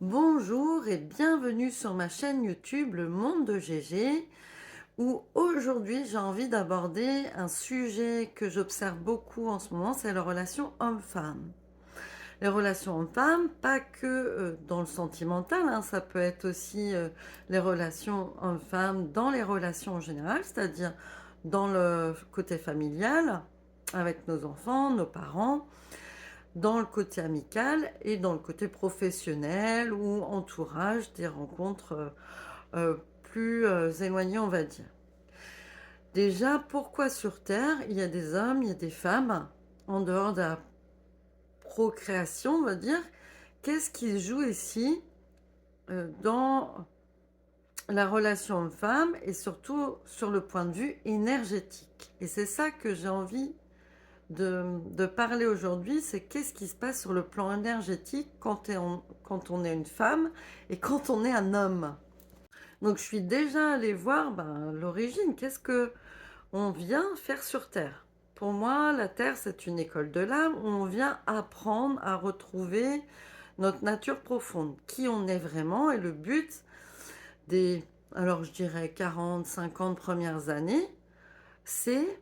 Bonjour et bienvenue sur ma chaîne YouTube Le Monde de Gégé, où aujourd'hui j'ai envie d'aborder un sujet que j'observe beaucoup en ce moment, c'est la relation homme-femme. Les relations hommes-femmes, pas que dans le sentimental, hein, ça peut être aussi les relations hommes-femmes dans les relations en général, c'est-à-dire dans le côté familial, avec nos enfants, nos parents, dans le côté amical et dans le côté professionnel ou entourage, des rencontres plus éloignées, on va dire. Déjà, pourquoi sur Terre, il y a des hommes, il y a des femmes, en dehors de la procréation, on va dire, qu'est-ce qui se joue ici dans la relation homme-femme et surtout sur le point de vue énergétique. Et c'est ça que j'ai envie de parler aujourd'hui, c'est qu'est-ce qui se passe sur le plan énergétique quand on est une femme et quand on est un homme. Donc je suis déjà allée voir l'origine, qu'est-ce que on vient faire sur Terre. Pour moi, la Terre, c'est une école de l'âme où on vient apprendre à retrouver notre nature profonde, qui on est vraiment, et le but des, alors je dirais 40, 50 premières années, c'est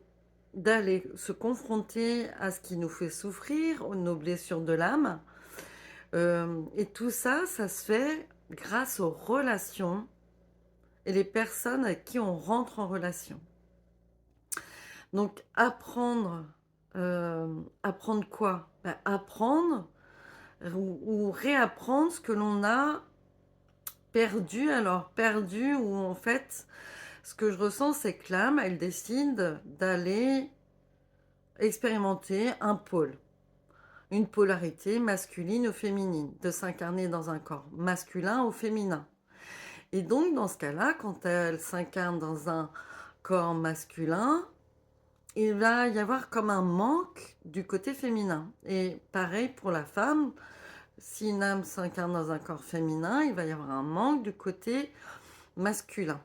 d'aller se confronter à ce qui nous fait souffrir, nos blessures de l'âme. Et tout ça, ça se fait grâce aux relations et les personnes avec qui on rentre en relation. Donc apprendre quoi? Apprendre ou réapprendre ce que l'on a perdu. Alors perdu ou en fait, ce que je ressens, c'est que l'âme, elle décide d'aller expérimenter un pôle. Une polarité masculine ou féminine, de s'incarner dans un corps masculin ou féminin. Et donc, dans ce cas-là, quand elle s'incarne dans un corps masculin, il va y avoir comme un manque du côté féminin. Et pareil pour la femme, si une âme s'incarne dans un corps féminin, il va y avoir un manque du côté masculin.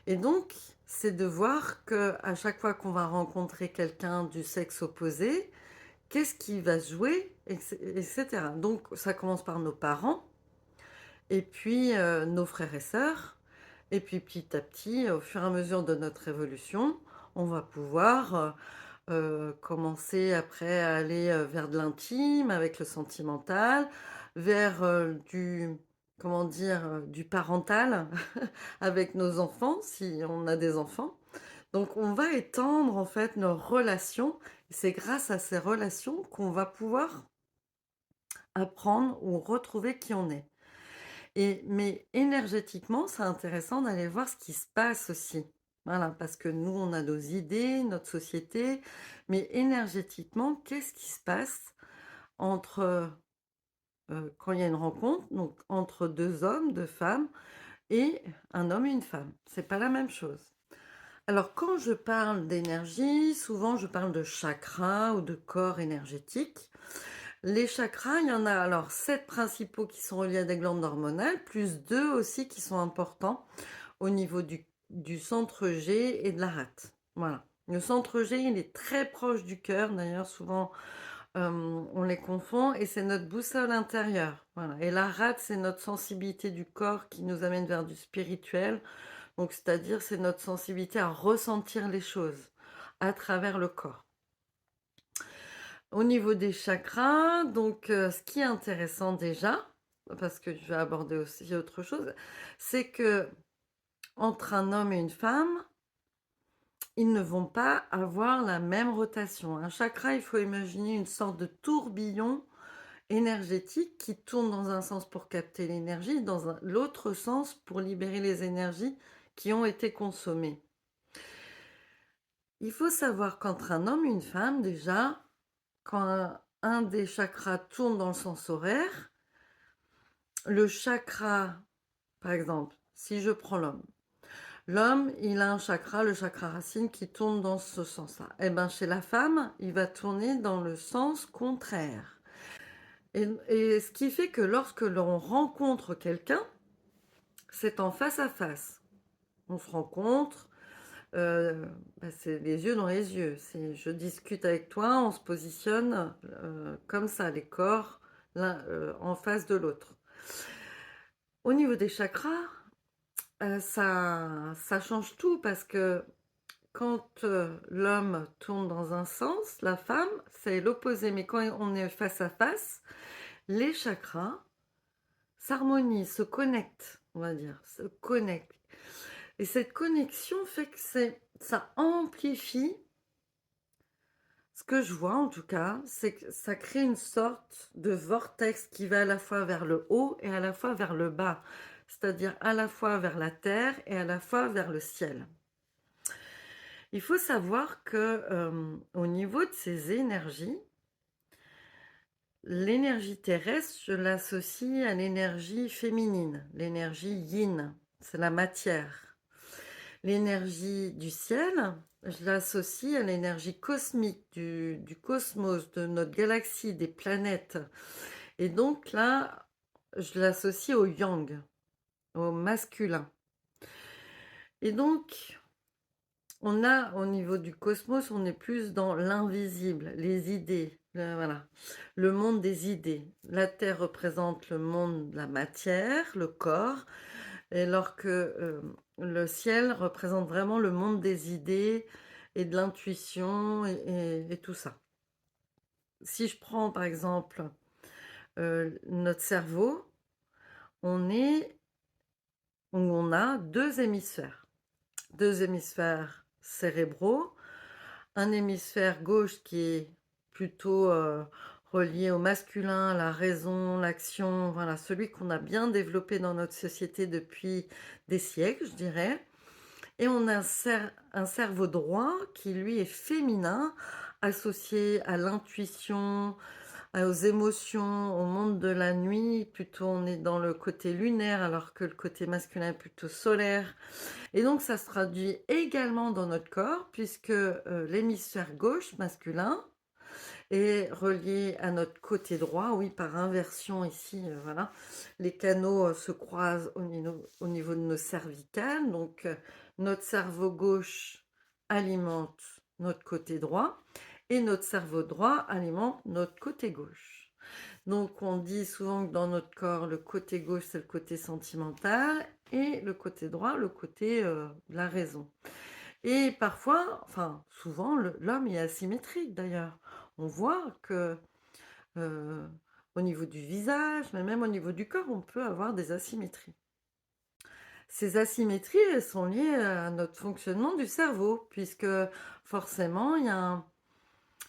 Et donc, c'est de voir que à chaque fois qu'on va rencontrer quelqu'un du sexe opposé, qu'est-ce qui va se jouer, etc. Donc, ça commence par nos parents, et puis nos frères et sœurs, et puis petit à petit, au fur et à mesure de notre évolution, on va pouvoir commencer après à aller vers de l'intime, avec le sentimental, vers comment dire, du parental, avec nos enfants, si on a des enfants. Donc on va étendre en fait nos relations. C'est grâce à ces relations qu'on va pouvoir apprendre ou retrouver qui on est. Mais énergétiquement, c'est intéressant d'aller voir ce qui se passe aussi. Voilà, parce que nous, on a nos idées, notre société, mais énergétiquement, qu'est-ce qui se passe entre quand il y a une rencontre, donc entre deux hommes, deux femmes, et un homme et une femme. C'est pas la même chose. Alors, quand je parle d'énergie, souvent je parle de chakras ou de corps énergétique. Les chakras, il y en a alors 7 principaux qui sont reliés à des glandes hormonales, plus 2 aussi qui sont importants au niveau du centre G et de la rate. Voilà. Le centre G, il est très proche du cœur, d'ailleurs souvent on les confond, et c'est notre boussole intérieure. Voilà. Et la rate, c'est notre sensibilité du corps qui nous amène vers du spirituel. Donc, c'est-à-dire, c'est notre sensibilité à ressentir les choses à travers le corps. Au niveau des chakras, donc ce qui est intéressant déjà, parce que je vais aborder aussi autre chose, c'est que entre un homme et une femme, ils ne vont pas avoir la même rotation. Un chakra, il faut imaginer une sorte de tourbillon énergétique qui tourne dans un sens pour capter l'énergie, dans l'autre sens pour libérer les énergies qui ont été consommées. Il faut savoir qu'entre un homme et une femme, déjà, quand un des chakras tourne dans le sens horaire, le chakra, par exemple, si je prends l'homme, l'homme, il a un chakra, le chakra racine, qui tourne dans ce sens-là. Eh bien, chez la femme, il va tourner dans le sens contraire. Et ce qui fait que lorsque l'on rencontre quelqu'un, c'est en face à face. On se rencontre, c'est les yeux dans les yeux. C'est je discute avec toi, on se positionne comme ça, les corps l'un en face de l'autre. Au niveau des chakras, ça change tout parce que quand, l'homme tourne dans un sens, la femme, c'est l'opposé. Mais quand on est face à face, les chakras s'harmonisent, se connectent, on va dire, se connectent. Et cette connexion fait que ça amplifie. Ce que je vois en tout cas, c'est que ça crée une sorte de vortex qui va à la fois vers le haut et à la fois vers le bas, c'est-à-dire à la fois vers la terre et à la fois vers le ciel. Il faut savoir que, au niveau de ces énergies, l'énergie terrestre, je l'associe à l'énergie féminine, l'énergie yin, c'est la matière. L'énergie du ciel, je l'associe à l'énergie cosmique du cosmos, de notre galaxie, des planètes. Et donc là, je l'associe au yang, au masculin. Et donc, on a au niveau du cosmos, on est plus dans l'invisible, les idées, voilà, le monde des idées. La Terre représente le monde de la matière, le corps, et alors que le ciel représente vraiment le monde des idées et de l'intuition et tout ça. Si je prends par exemple notre cerveau, on est on a deux hémisphères cérébraux, un hémisphère gauche qui est plutôt relié au masculin, la raison, l'action, voilà, celui qu'on a bien développé dans notre société depuis des siècles, je dirais. Et on a un cerveau droit qui, lui, est féminin, associé à l'intuition, aux émotions, au monde de la nuit. Plutôt, on est dans le côté lunaire, alors que le côté masculin est plutôt solaire. Et donc, ça se traduit également dans notre corps, puisque l'hémisphère gauche, masculin, est relié à notre côté droit, oui, par inversion ici, voilà. Les canaux se croisent au niveau de nos cervicales, donc notre cerveau gauche alimente notre côté droit et notre cerveau droit alimente notre côté gauche. Donc on dit souvent que dans notre corps, le côté gauche, c'est le côté sentimental et le côté droit, le côté de la raison. Et parfois, enfin souvent, l'homme est asymétrique d'ailleurs. On voit que euh, au niveau du visage, mais même au niveau du corps, on peut avoir des asymétries. Ces asymétries, elles sont liées à notre fonctionnement du cerveau, puisque forcément,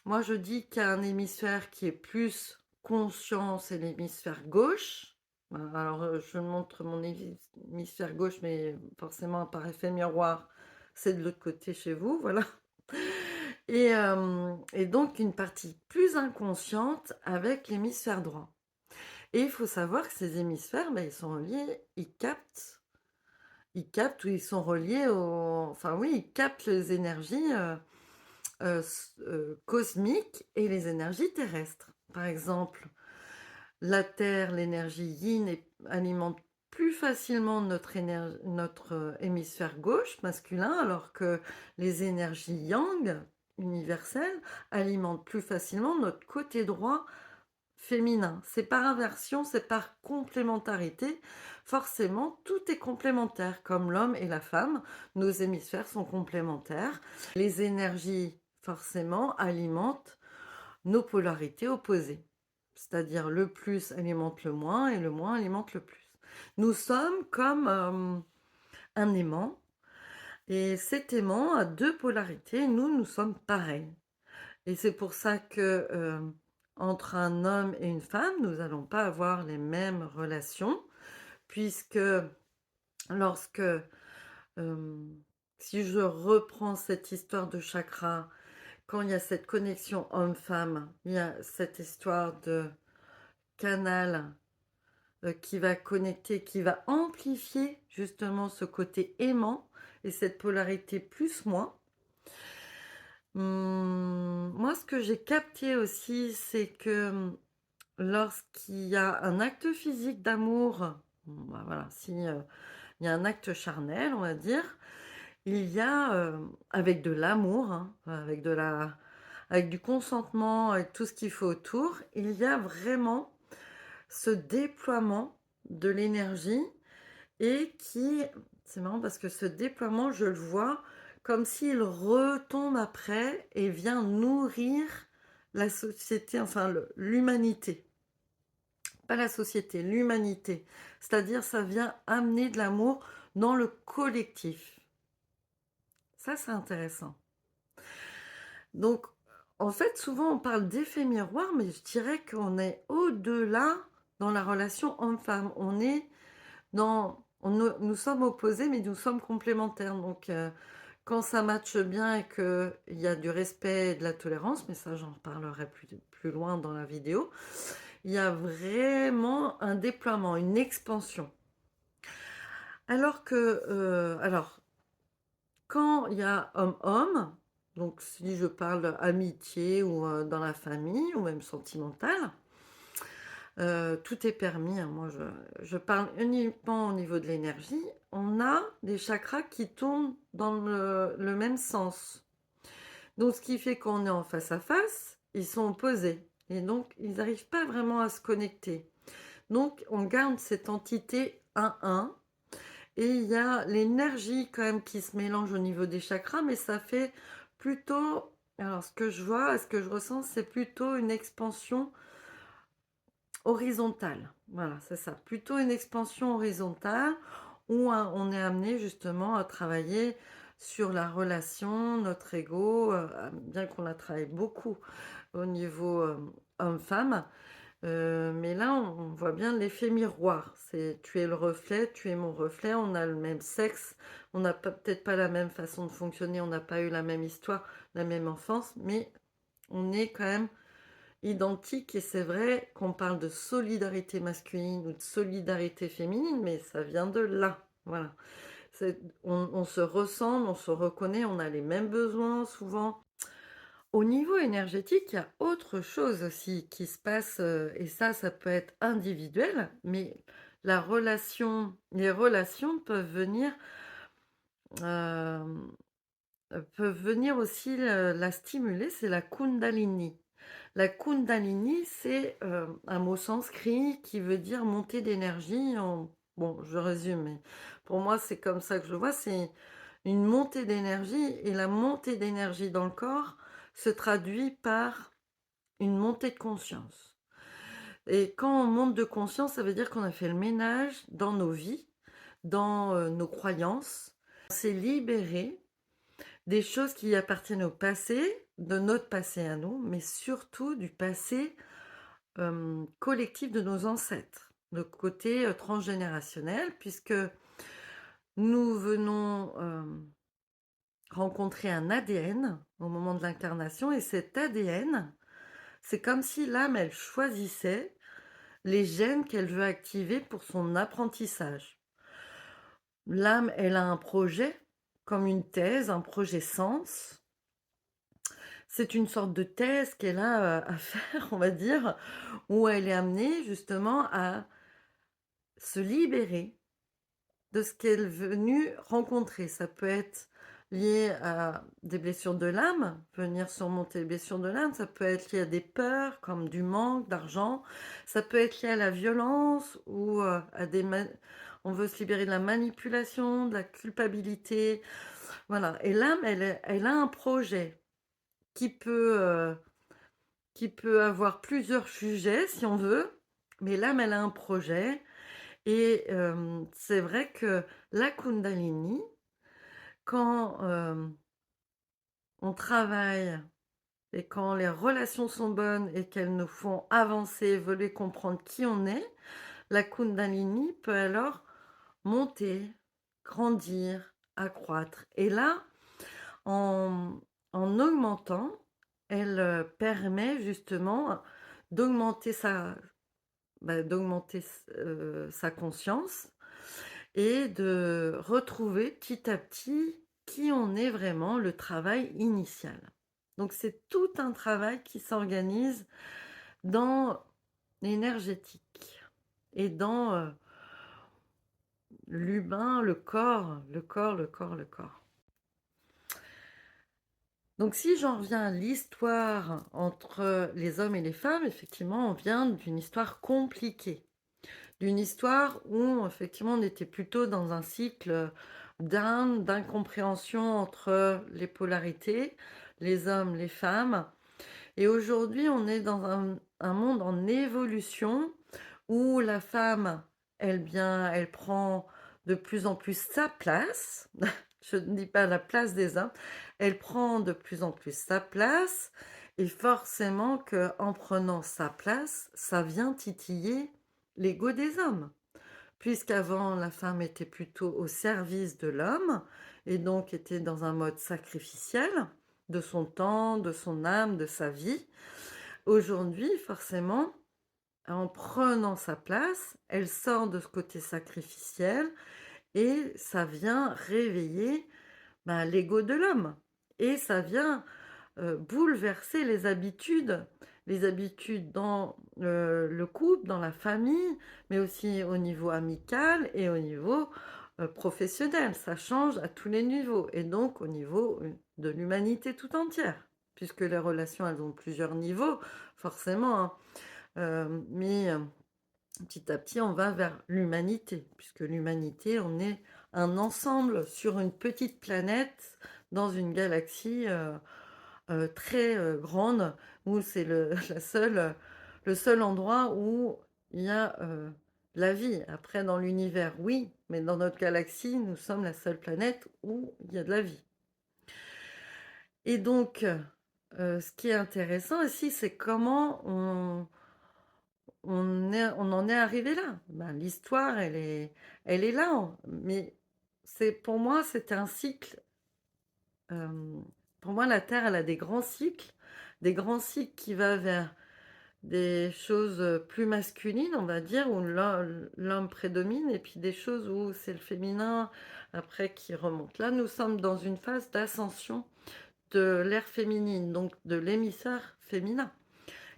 moi je dis qu'il y a un hémisphère qui est plus conscient, c'est l'hémisphère gauche. Alors, je montre mon hémisphère gauche, mais forcément, par effet miroir, c'est de l'autre côté chez vous, voilà. Et donc une partie plus inconsciente avec l'hémisphère droit. Et il faut savoir que ces hémisphères, ben, ils sont reliés, ils captent ou ils sont reliés enfin oui, ils captent les énergies cosmiques et les énergies terrestres. Par exemple, la Terre, l'énergie yin alimente plus facilement notre hémisphère gauche masculin, alors que les énergies yang universelles alimentent plus facilement notre côté droit féminin. C'est par inversion, c'est par complémentarité. Forcément, tout est complémentaire, comme l'homme et la femme. Nos hémisphères sont complémentaires. Les énergies, forcément, alimentent nos polarités opposées. C'est-à-dire le plus alimente le moins et le moins alimente le plus. Nous sommes comme un aimant et cet aimant a deux polarités. Nous sommes pareils. Et c'est pour ça que entre un homme et une femme, nous n'allons pas avoir les mêmes relations, puisque lorsque, si je reprends cette histoire de chakra, quand il y a cette connexion homme-femme, il y a cette histoire de canal qui va connecter, qui va amplifier justement ce côté aimant et cette polarité plus-moins. Moi, ce que j'ai capté aussi, c'est que lorsqu'il y a un acte physique d'amour, bah voilà, si il y a un acte charnel, on va dire, il y a, avec de l'amour, hein, avec du consentement, avec tout ce qu'il faut autour, il y a vraiment ce déploiement de l'énergie et qui c'est marrant parce que ce déploiement, je le vois comme s'il retombe après et vient nourrir la société, enfin l'humanité. Pas la société, l'humanité. C'est-à-dire ça vient amener de l'amour dans le collectif. Ça, c'est intéressant. Donc, en fait, souvent on parle d'effet miroir, mais je dirais qu'on est au-delà dans la relation homme-femme. On est nous sommes opposés, mais nous sommes complémentaires. Donc, quand ça matche bien et qu'il y a du respect et de la tolérance, mais ça, j'en reparlerai plus loin dans la vidéo, il y a vraiment un déploiement, une expansion. Alors, quand il y a homme-homme, donc si je parle amitié ou dans la famille ou même sentimentale, tout est permis, hein. Moi, je parle uniquement au niveau de l'énergie. On a des chakras qui tournent dans le même sens. Donc, ce qui fait qu'on est en face à face, ils sont opposés. Et donc, ils n'arrivent pas vraiment à se connecter. Donc, on garde cette entité 1-1. Et il y a l'énergie quand même qui se mélange au niveau des chakras, mais ça fait plutôt... Alors, ce que je vois, ce que je ressens, c'est plutôt une expansion horizontale. Voilà, c'est ça. Plutôt une expansion horizontale où on est amené justement à travailler sur la relation, notre ego, bien qu'on la travaille beaucoup au niveau homme-femme. Mais là, on voit bien l'effet miroir. C'est tu es le reflet, tu es mon reflet, on a le même sexe, on n'a peut-être pas la même façon de fonctionner, on n'a pas eu la même histoire, la même enfance, mais on est quand même identique. Et c'est vrai qu'on parle de solidarité masculine ou de solidarité féminine, mais ça vient de là. Voilà. On se ressemble, on se reconnaît, on a les mêmes besoins souvent. Au niveau énergétique, il y a autre chose aussi qui se passe, et ça peut être individuel, mais les relations hem, peuvent venir aussi, la stimuler, c'est la Kundalini. La Kundalini, c'est, un mot sanskrit qui veut dire montée d'énergie en bon, je résume, mais pour moi, c'est comme ça que je le vois, c'est une montée d'énergie et la montée d'énergie dans le corps se traduit par une montée de conscience. Et quand on monte de conscience, ça veut dire qu'on a fait le ménage dans nos vies, dans, nos croyances. On s'est libéré des choses qui appartiennent au passé, de notre passé à nous, mais surtout du passé, collectif de nos ancêtres, le côté, transgénérationnel puisque nous venons, rencontrer un ADN au moment de l'incarnation et cet ADN, c'est comme si l'âme, elle choisissait les gènes qu'elle veut activer pour son apprentissage. L'âme, elle a un projet, comme une thèse, un projet sens. C'est une sorte de thèse qu'elle a à faire, on va dire, où elle est amenée justement à se libérer de ce qu'elle est venue rencontrer. Ça peut être lié à des blessures de l'âme, venir surmonter les blessures de l'âme. Ça peut être lié à des peurs comme du manque d'argent. Ça peut être lié à la violence ou à on veut se libérer de la manipulation, de la culpabilité. Voilà. Et l'âme, elle a un projet qui peut, euh, qui peut avoir plusieurs sujets si on veut. Mais l'âme, elle a un projet. Et c'est vrai que la Kundalini, quand, on travaille et quand les relations sont bonnes et qu'elles nous font avancer, évoluer, comprendre qui on est, la Kundalini peut alors monter, grandir, accroître. Et là, en augmentant, elle, permet justement d'augmenter sa conscience et de retrouver petit à petit qui on est vraiment, le travail initial. Donc c'est tout un travail qui s'organise dans l'énergétique et dans l'humain, le corps. Donc si j'en reviens à l'histoire entre les hommes et les femmes, effectivement, on vient d'une histoire compliquée. d'une histoire où effectivement on était plutôt dans un cycle d'incompréhension entre les polarités, les hommes, les femmes. Et aujourd'hui, on est dans un monde en évolution où la femme, elle prend de plus en plus sa place. Je ne dis pas la place des hommes. Elle prend de plus en plus sa place et forcément qu'en prenant sa place, ça vient titiller l'ego des hommes. Puisqu'avant, la femme était plutôt au service de l'homme et donc était dans un mode sacrificiel de son temps, de son âme, de sa vie. Aujourd'hui, forcément, en prenant sa place, elle sort de ce côté sacrificiel et ça vient réveiller l'ego de l'homme. Et ça vient bouleverser les habitudes dans le couple, dans la famille, mais aussi au niveau amical et au niveau professionnel. Ça change à tous les niveaux et donc au niveau de l'humanité tout entière, puisque les relations, elles ont plusieurs niveaux, forcément, hein. Mais petit à petit, on va vers l'humanité, puisque l'humanité, on est un ensemble sur une petite planète dans une galaxie très grande, où c'est le seul endroit où il y a la vie. Après, dans l'univers, oui, mais dans notre galaxie, nous sommes la seule planète où il y a de la vie. Et donc, ce qui est intéressant aussi, c'est comment on en est arrivé là. L'histoire, elle est là, hein. Mais pour moi, c'est un cycle. Pour moi, la Terre, elle a des grands cycles qui va vers des choses plus masculines, on va dire, où l'homme prédomine, et puis des choses où c'est le féminin après qui remonte. Là, nous sommes dans une phase d'ascension de l'ère féminine, donc de l'émissaire féminin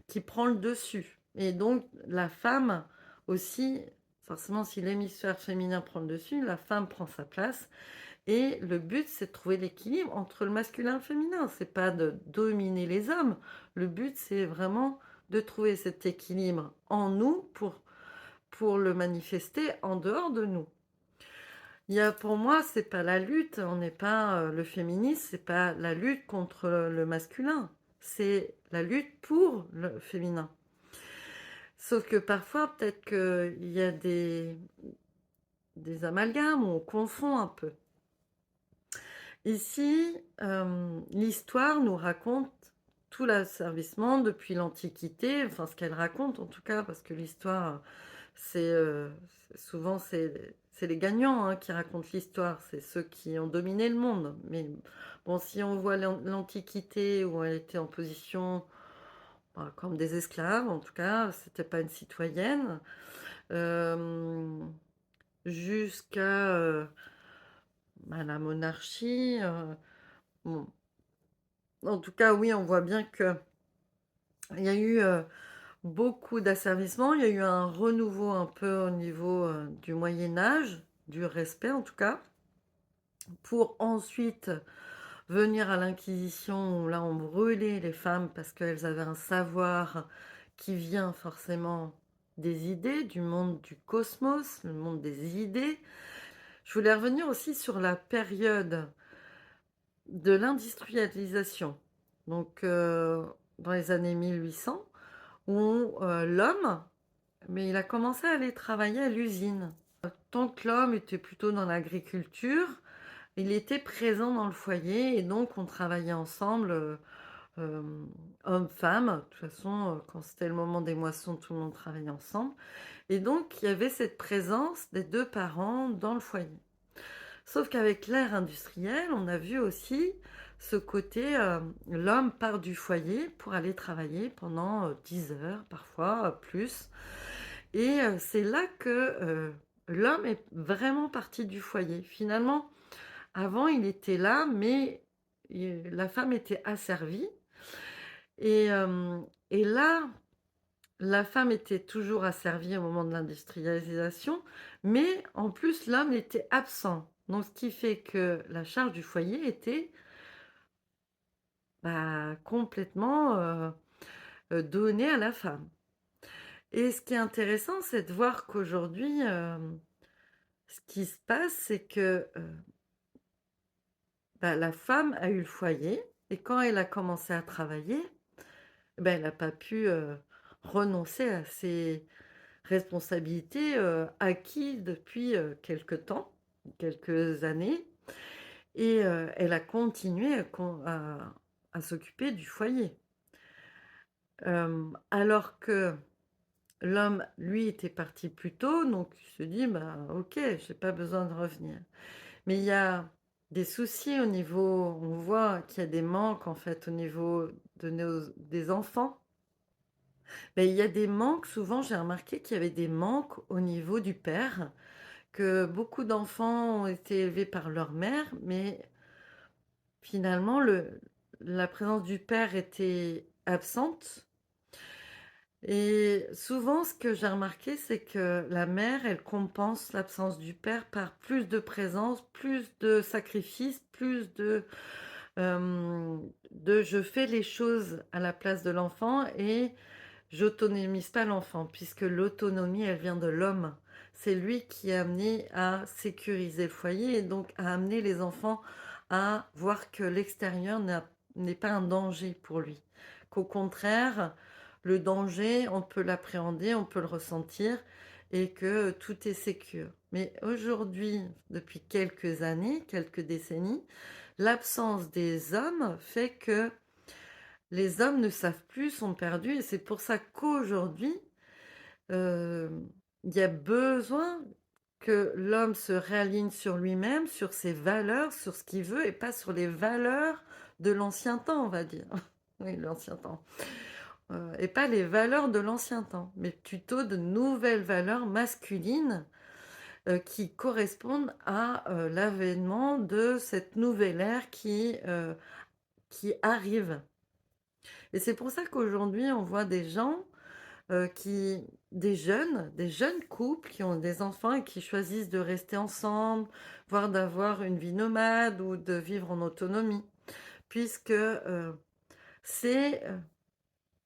qui prend le dessus. Et donc, la femme aussi, forcément, si l'hémisphère féminin prend le dessus, la femme prend sa place. Et le but, c'est de trouver l'équilibre entre le masculin et le féminin. C'est pas de dominer les hommes. Le but, c'est vraiment de trouver cet équilibre en nous pour le manifester en dehors de nous. Pour moi, c'est pas la lutte. On n'est pas le féminisme, c'est pas la lutte contre le masculin. C'est la lutte pour le féminin. Sauf que parfois, peut-être qu'il y a des amalgames où on confond un peu. Ici, l'histoire nous raconte tout l'asservissement depuis l'Antiquité, enfin ce qu'elle raconte en tout cas, parce que l'histoire, souvent c'est les gagnants qui racontent l'histoire, c'est ceux qui ont dominé le monde. Mais bon, si on voit l'Antiquité où elle était en position comme des esclaves, en tout cas, c'était pas une citoyenne, euh, jusqu'à la monarchie. Bon, en tout cas, oui, on voit bien que il y a eu beaucoup d'asservissement, il y a eu un renouveau un peu au niveau du Moyen Âge, du respect en tout cas, pour ensuite venir à l'Inquisition, où là on brûlait les femmes parce qu'elles avaient un savoir qui vient forcément des idées, du monde du cosmos, le monde des idées. Je voulais revenir aussi sur la période de l'industrialisation, donc dans les années 1800, où l'homme, mais il a commencé à aller travailler à l'usine. Tant que l'homme était plutôt dans l'agriculture, il était présent dans le foyer et donc on travaillait ensemble, euh, hommes-femmes. De toute façon, quand c'était le moment des moissons, tout le monde travaillait ensemble. Et donc il y avait cette présence des deux parents dans le foyer. Sauf qu'avec l'ère industrielle, on a vu aussi ce côté, l'homme part du foyer pour aller travailler pendant 10 heures, parfois plus. Et c'est là que l'homme est vraiment parti du foyer. Finalement, avant, il était là, mais la femme était asservie. Et là, la femme était toujours asservie au moment de l'industrialisation, mais en plus, l'homme était absent. Donc, ce qui fait que la charge du foyer était complètement donnée à la femme. Et ce qui est intéressant, c'est de voir qu'aujourd'hui, ce qui se passe, c'est que, bah, la femme a eu le foyer et quand elle a commencé à travailler, ben elle n'a pas pu, renoncer à ses responsabilités, acquises depuis, quelque temps, quelques années et elle a continué à s'occuper du foyer. Alors que l'homme, lui, était parti plus tôt, donc il se dit: «Bah, OK, j'ai pas besoin de revenir». Mais il y a des soucis au niveau on voit qu'il y a des manques, en fait, au niveau de nos des enfants. Mais il y a des manques, souvent, j'ai remarqué qu'il y avait des manques au niveau du père, que beaucoup d'enfants ont été élevés par leur mère, mais finalement, la présence du père était absente. Et souvent, ce que j'ai remarqué, c'est que la mère, elle compense l'absence du père par plus de présence, plus de sacrifices, plus de je fais les choses à la place de l'enfant et j'autonomise pas l'enfant, puisque l'autonomie, elle vient de l'homme. C'est lui qui a amené à sécuriser le foyer et donc à amener les enfants à voir que l'extérieur n'est pas un danger pour lui. Qu'au contraire, le danger, on peut l'appréhender, on peut le ressentir et que tout est sécure. Mais aujourd'hui, depuis quelques années, quelques décennies, l'absence des hommes fait que les hommes ne savent plus, sont perdus et c'est pour ça qu'aujourd'hui, hem, il y a besoin que l'homme se réaligne sur lui-même, sur ses valeurs, sur ce qu'il veut et pas sur les valeurs de l'ancien temps, on va dire. Oui, l'ancien temps, et pas les valeurs de l'ancien temps, mais plutôt de nouvelles valeurs masculines, qui correspondent à, l'avènement de cette nouvelle ère qui arrive. Et c'est pour ça qu'aujourd'hui, on voit des gens, des jeunes couples qui ont des enfants et qui choisissent de rester ensemble, voire d'avoir une vie nomade ou de vivre en autonomie. Puisque, c'est,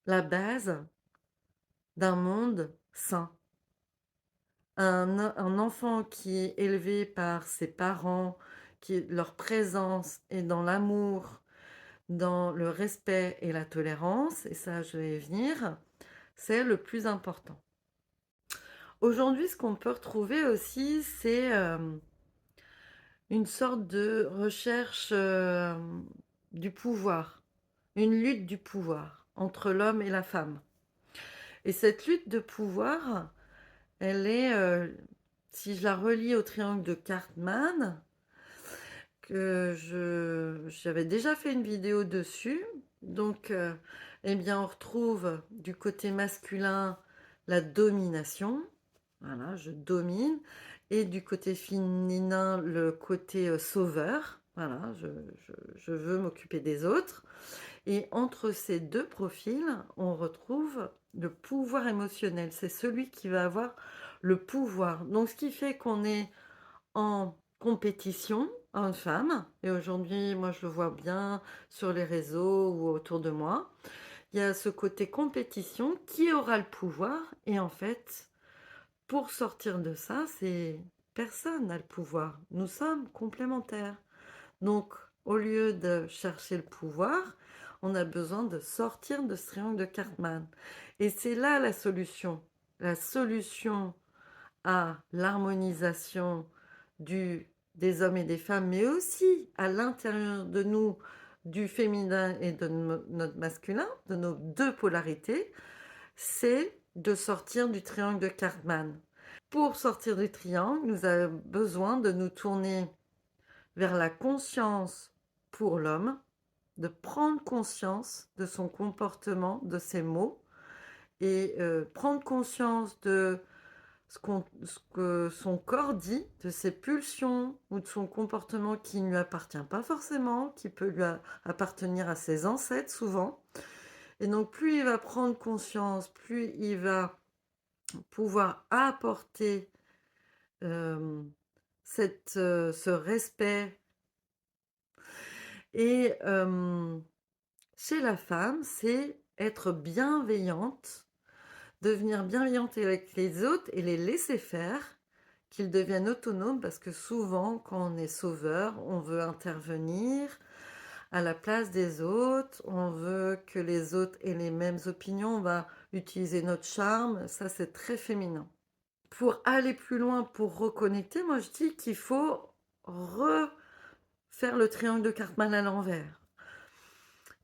la base d'un monde sain. Un enfant qui est élevé par ses parents, qui leur présence est dans l'amour, dans le respect et la tolérance, et ça je vais y venir, c'est le plus important. Aujourd'hui, ce qu'on peut retrouver aussi, c'est, une sorte de recherche, du pouvoir, une lutte du pouvoir entre l'homme et la femme. Et cette lutte de pouvoir, elle est, si je la relie au triangle de Cartman, que j'avais déjà fait une vidéo dessus. Donc, eh bien, on retrouve du côté masculin la domination. Voilà, je domine. Et du côté féminin, le côté sauveur. Voilà, je veux m'occuper des autres. Et entre ces deux profils, on retrouve le pouvoir émotionnel. C'est celui qui va avoir le pouvoir. Donc, ce qui fait qu'on est en compétition, homme-femme, et aujourd'hui, moi, je le vois bien sur les réseaux ou autour de moi. Il y a ce côté compétition, qui aura le pouvoir? Et en fait, pour sortir de ça, c'est personne n'a le pouvoir. Nous sommes complémentaires. Donc, au lieu de chercher le pouvoir, on a besoin de sortir de ce triangle de Cartman. Et c'est là la solution. La solution à l'harmonisation des hommes et des femmes, mais aussi à l'intérieur de nous, du féminin et de notre masculin, de nos deux polarités, c'est de sortir du triangle de Cartman. Pour sortir du triangle, nous avons besoin de nous tourner vers la conscience pour l'homme, de prendre conscience de son comportement, de ses mots, et prendre conscience de ce que son corps dit, de ses pulsions ou de son comportement qui ne lui appartient pas forcément, qui peut appartenir à ses ancêtres souvent. Et donc plus il va prendre conscience, plus il va pouvoir apporter euh, ce respect. Et chez la femme, c'est être bienveillante devenir bienveillante avec les autres et les laisser faire, qu'ils deviennent autonomes parce que souvent, quand on est sauveur, on veut intervenir à la place des autres, on veut que les autres aient les mêmes opinions, on va utiliser notre charme, ça c'est très féminin. Pour aller plus loin, pour reconnecter, moi je dis qu'il faut refaire le triangle de Cartman à l'envers.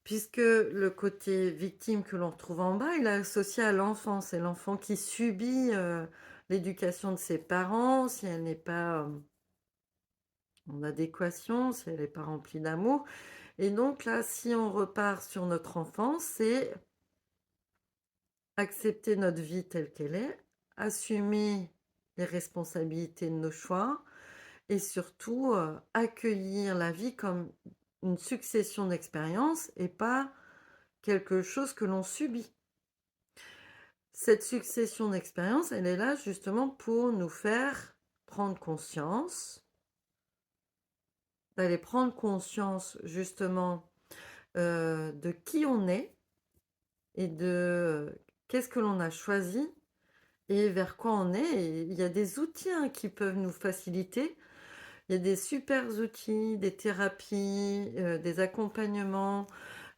Puisque le côté victime que l'on retrouve en bas, il est associé à l'enfant. C'est l'enfant qui subit l'éducation de ses parents, si elle n'est pas en adéquation, si elle n'est pas remplie d'amour. Et donc là, si on repart sur notre enfance, c'est accepter notre vie telle qu'elle est, assumer les responsabilités de nos choix et surtout accueillir la vie comme une succession d'expériences et pas quelque chose que l'on subit. Cette succession d'expériences, elle est là justement pour nous faire prendre conscience, d'aller prendre conscience justement de qui on est et de qu'est-ce que l'on a choisi et vers quoi on est. Et il y a des outils qui peuvent nous faciliter. Il y a des super outils, des thérapies, des accompagnements.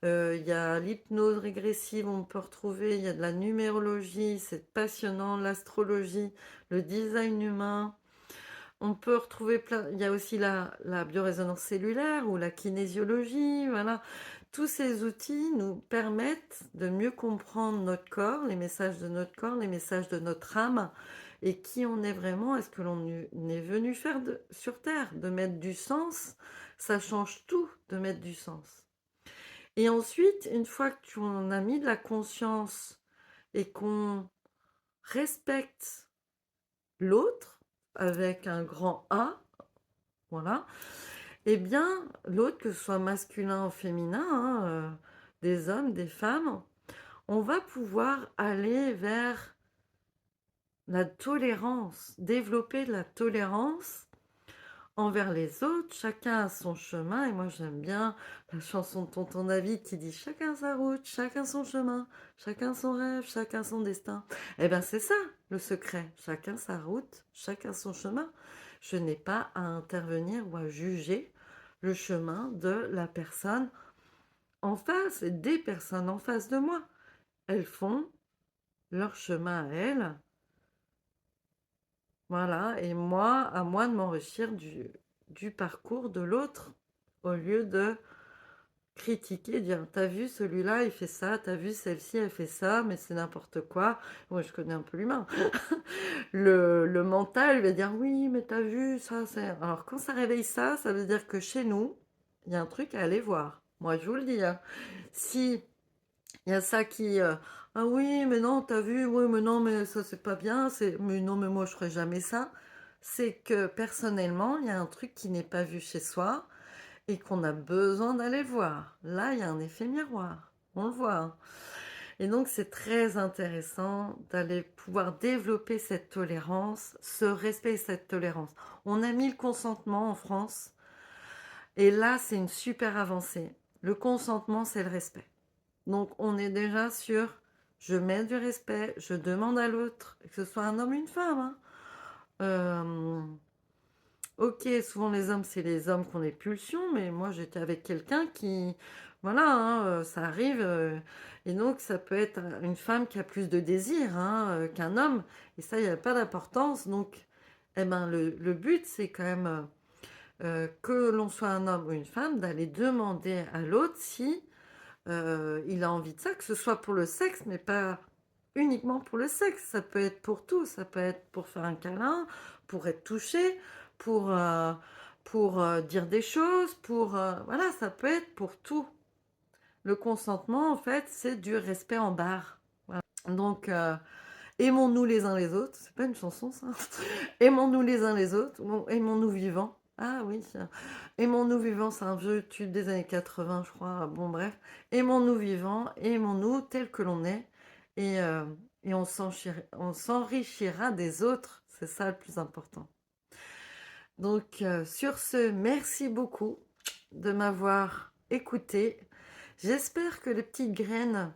Il y a l'hypnose régressive, on peut retrouver, il y a de la numérologie, c'est passionnant, l'astrologie, le design humain. On peut retrouver plein, il y a aussi la biorésonance cellulaire ou la kinésiologie, voilà. Tous ces outils nous permettent de mieux comprendre notre corps, les messages de notre corps, les messages de notre âme et qui on est vraiment, est-ce que l'on est venu faire sur Terre, de mettre du sens, ça change tout de mettre du sens. Et ensuite, une fois que tu en as mis de la conscience et qu'on respecte l'autre avec un grand A, voilà, eh bien, l'autre, que ce soit masculin ou féminin, des hommes, des femmes, on va pouvoir aller vers la tolérance, développer de la tolérance envers les autres, chacun a son chemin, et moi j'aime bien la chanson de Tonton David qui dit chacun sa route, chacun son chemin, chacun son rêve, chacun son destin. Eh bien c'est ça le secret, chacun sa route, chacun son chemin. Je n'ai pas à intervenir ou à juger le chemin de la personne en face et des personnes en face de moi. Elles font leur chemin à elles. Voilà, et moi, à moi de m'enrichir du parcours de l'autre, au lieu de critiquer, dire, t'as vu celui-là, il fait ça, t'as vu celle-ci, elle fait ça, mais c'est n'importe quoi. Moi, je connais un peu l'humain. Le mental va dire, oui, mais t'as vu ça, c'est... Alors, quand ça réveille ça, ça veut dire que chez nous, il y a un truc à aller voir. Moi, je vous le dis, hein. Si il y a ça qui... ah oui, mais non, t'as vu, oui, mais non, mais ça, c'est pas bien. Mais non, mais moi, je ferais jamais ça. C'est que personnellement, il y a un truc qui n'est pas vu chez soi et qu'on a besoin d'aller voir. Là, il y a un effet miroir. On le voit, hein. Et donc, c'est très intéressant d'aller pouvoir développer cette tolérance, ce respect et cette tolérance. On a mis le consentement en France et là, c'est une super avancée. Le consentement, c'est le respect. Donc, on est déjà sur je mets du respect, je demande à l'autre, que ce soit un homme ou une femme, hein. Euh, ok, souvent les hommes, c'est les hommes qui ont des pulsions, mais moi j'étais avec quelqu'un qui, voilà, hein, ça arrive, et donc ça peut être une femme qui a plus de désir qu'un homme, et ça, il n'y a pas d'importance. Donc, eh ben, le but, c'est quand même que l'on soit un homme ou une femme, d'aller demander à l'autre si il a envie de ça, que ce soit pour le sexe, mais pas uniquement pour le sexe. Ça peut être pour tout. Ça peut être pour faire un câlin, pour être touché, pour, euh, pour dire des choses, voilà, ça peut être pour tout. Le consentement, en fait, c'est du respect en barre. Voilà. Donc, aimons-nous les uns les autres. C'est pas une chanson, ça. Aimons-nous les uns les autres. Bon, aimons-nous vivants. Ah oui, tiens. Aimons-nous vivants, c'est un vieux tube des années 80, je crois. Bon, bref. Aimons-nous vivants, aimons-nous tel que l'on est. Et, euh, et on s'enrichira des autres. C'est ça le plus important. Donc, sur ce, merci beaucoup de m'avoir écouté. J'espère que les petites graines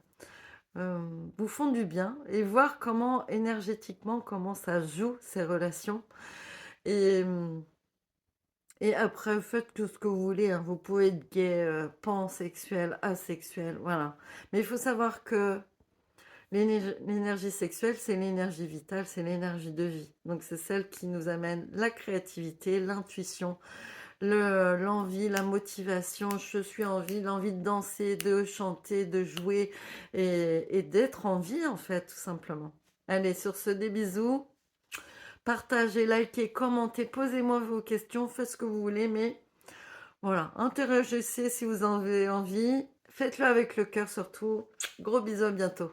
vous font du bien et voir comment énergétiquement, comment ça joue ces relations et et après faites tout ce que vous voulez, hein. Vous pouvez être gay, pansexuel, asexuel, voilà. Mais il faut savoir que l'énergie sexuelle, c'est l'énergie vitale, c'est l'énergie de vie. Donc c'est celle qui nous amène la créativité, l'intuition, l'envie, la motivation. Je suis en vie, l'envie de danser, de chanter, de jouer et d'être en vie, en fait, tout simplement. Allez, sur ce, des bisous. Partagez, likez, commentez, posez-moi vos questions, faites ce que vous voulez, mais voilà, interagissez si vous en avez envie. Faites-le avec le cœur surtout. Gros bisous, à bientôt.